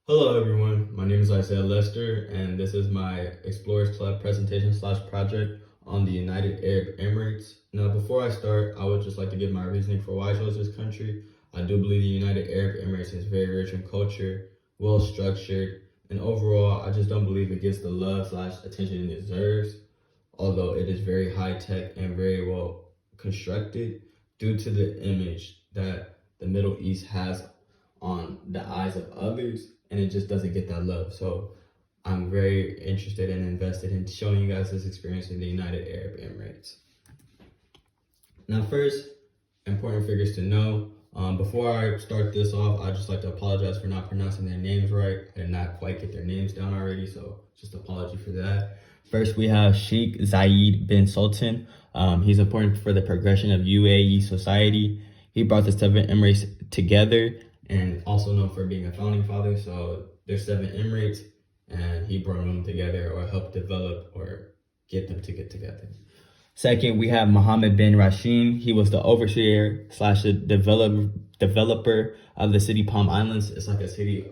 Hello everyone, my name is Isaiah Lester and this is my Explorers Club presentation slash project on the United Arab Emirates. Now before I start, I would just like to give my reasoning for why I chose this country. I do believe the United Arab Emirates is very rich in culture, well structured, and overall I just don't believe it gets the love slash attention it deserves, although it is very high tech and very well constructed due to the image that the Middle East has on the eyes of others, and it just doesn't get that love. So I'm very interested and invested in showing you guys this experience in the United Arab Emirates. Now, first, important figures to know. Before I start this off, I'd just like to apologize for not pronouncing their names right. I did not quite get their names down already, so just apology for that. First, we have Sheikh Zayed bin Sultan. He's important for the progression of UAE society. He brought the seven Emirates together and also known for being a founding father. So there's seven Emirates and he brought them together or helped develop or get them to get together. Second, we have Mohammed bin Rashid. He was the overseer slash developer of the city Palm Islands. It's like a city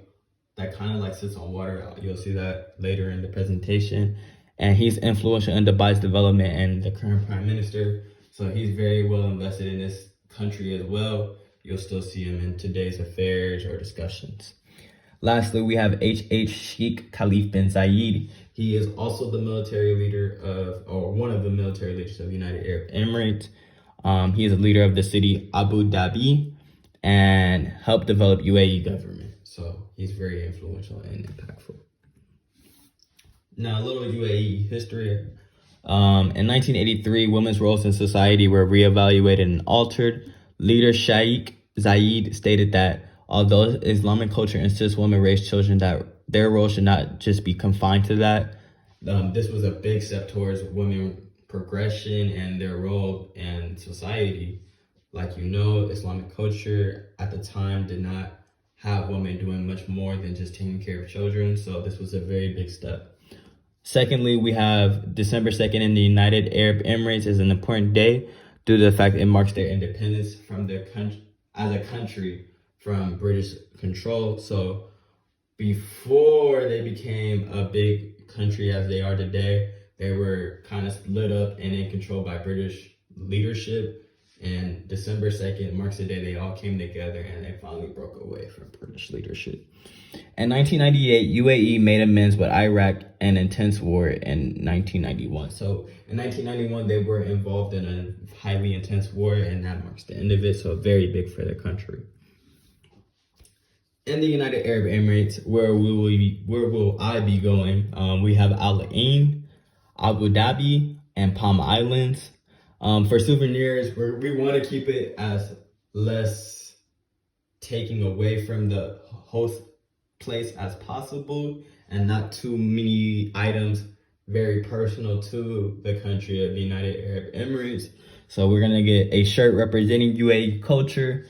that kind of like sits on water. You'll see that later in the presentation. And he's influential in Dubai's development and the current prime minister. So he's very well invested in this country as well. You'll still see him in today's affairs or discussions. Lastly, we have H.H. Sheikh Khalif bin Zayed. He is also the military leader or one of the military leaders of the United Arab Emirates. He is a leader of the city Abu Dhabi and helped develop UAE government. So he's very influential and impactful. Now, a little UAE history. In 1983, women's roles in society were reevaluated and altered. Leader Sheikh Zayed stated that although Islamic culture insists women raise children, that their role should not just be confined to that. This was a big step towards women progression and their role in society. Like Islamic culture at the time did not have women doing much more than just taking care of children. So this was a very big step. Secondly, we have December 2nd in the United Arab Emirates is an important day due to the fact it marks their independence from their country as a country from British control. So before they became a big country as they are today, they were kind of split up and in control by British leadership. And December 2nd marks the day they all came together and they finally broke away from British leadership. In 1998, UAE made amends with Iraq and intense war in 1991. So in 1991, they were involved in a highly intense war, and that marks the end of it. So very big for their country. In the United Arab Emirates, where will I be going? We have Al Ain, Abu Dhabi, and Palm Islands. For souvenirs, we want to keep it as less taking away from the host place as possible and not too many items very personal to the country of the United Arab Emirates. So we're gonna get a shirt representing UAE culture,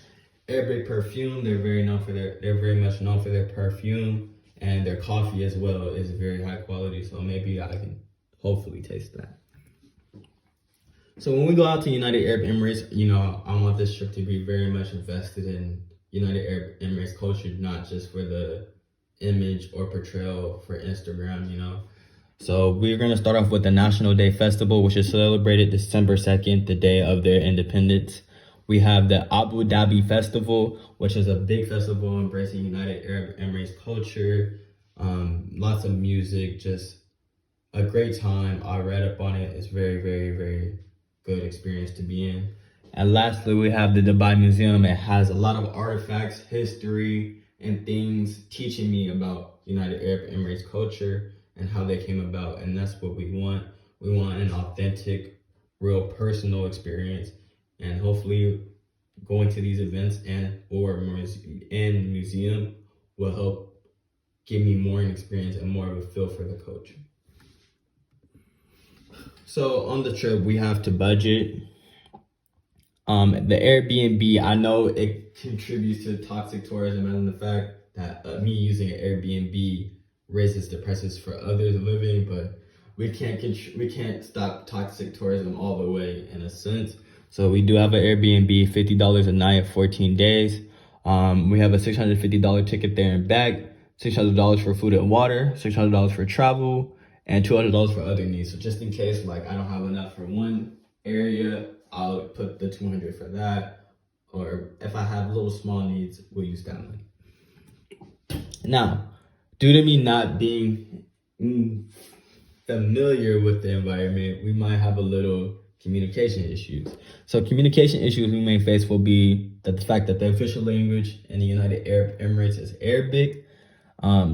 Arabic perfume. They're very much known for their perfume, and their coffee as well is very high quality. So maybe I can hopefully taste that. So when we go out to United Arab Emirates, I want this trip to be very much invested in United Arab Emirates culture, not just for the image or portrayal for Instagram, So we're going to start off with the National Day Festival, which is celebrated December 2nd, the day of their independence. We have the Abu Dhabi Festival, which is a big festival embracing United Arab Emirates culture, lots of music, just a great time. I read up on it. It's very, very, very good experience to be in. And lastly, we have the Dubai Museum. It has a lot of artifacts, history, and things teaching me about United Arab Emirates culture and how they came about. And that's what we want. We want an authentic, real personal experience. And hopefully going to these events or museum will help give me more experience and more of a feel for the culture. So on the trip, we have to budget. The Airbnb, I know it contributes to toxic tourism, and the fact that me using an Airbnb raises the prices for others living, but we can't stop toxic tourism all the way in a sense. So we do have an Airbnb, $50 a night, 14 days. We have a $650 ticket there and back. $600 for food and water, $600 for travel, and $200 for other needs. So just in case like I don't have enough for one area, I'll put the $200 for that. Or if I have little small needs, we'll use that money. Now, due to me not being familiar with the environment, we might have a little communication issues. So communication issues we may face will be that the fact that the official language in the United Arab Emirates is Arabic.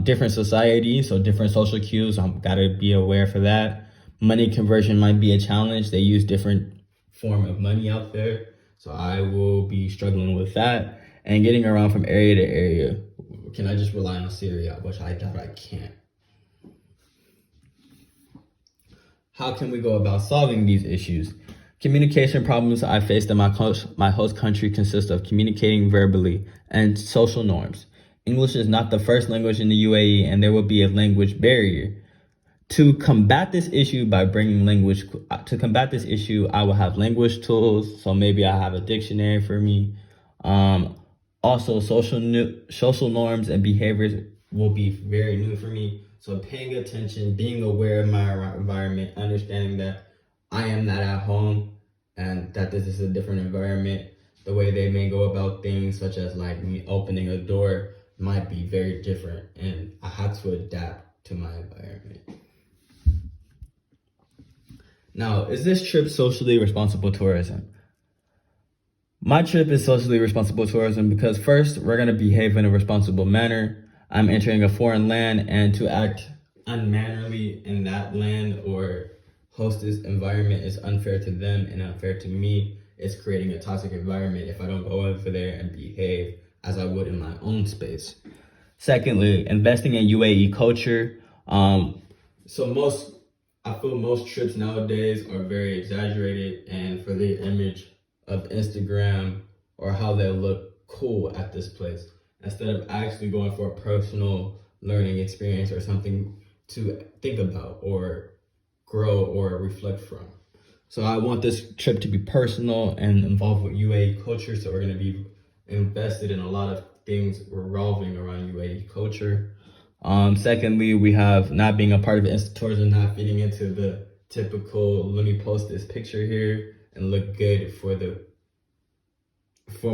Different societies, so different social cues. I've got to be aware for that. Money conversion might be a challenge. They use different form of money out there. So I will be struggling with that. And getting around from area to area. Can I just rely on Syria, which I doubt I can't. How can we go about solving these issues? Communication problems I faced in my host country consist of communicating verbally and social norms. English is not the first language in the UAE, and there will be a language barrier. To combat this issue, I will have language tools. So maybe I have a dictionary for me. Also, social norms and behaviors will be very new for me. So paying attention, being aware of my environment, understanding that I am not at home and that this is a different environment. The way they may go about things, such as like me opening a door, might be very different, and I have to adapt to my environment. Now, is this trip socially responsible tourism? My trip is socially responsible tourism because first, we're going to behave in a responsible manner. I'm entering a foreign land, and to act unmannerly in that land or hostess environment is unfair to them and unfair to me. It's creating a toxic environment if I don't go over there and behave as I would in my own space. Secondly, investing in UAE culture. I feel most trips nowadays are very exaggerated and for the image of Instagram or how they look cool at this place, instead of actually going for a personal learning experience or something to think about or grow or reflect from. So I want this trip to be personal and involved with UAE culture. So we're going to be invested in a lot of things revolving around UAE culture. Secondly, we have not being a part of Insta tourism, not fitting into the typical, let me post this picture here and look good for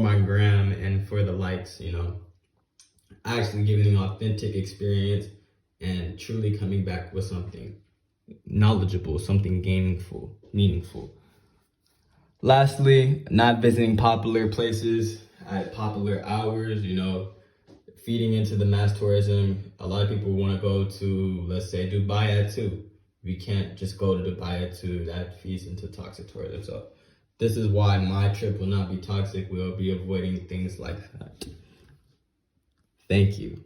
my gram and for the likes, actually giving an authentic experience and truly coming back with something knowledgeable, something meaningful. Lastly, not visiting popular places at popular hours, feeding into the mass tourism. A lot of people want to go to, let's say, Dubai at 2. We can't just go to Dubai at 2. That feeds into toxic tourism. So this is why my trip will not be toxic. We'll be avoiding things like that. Thank you.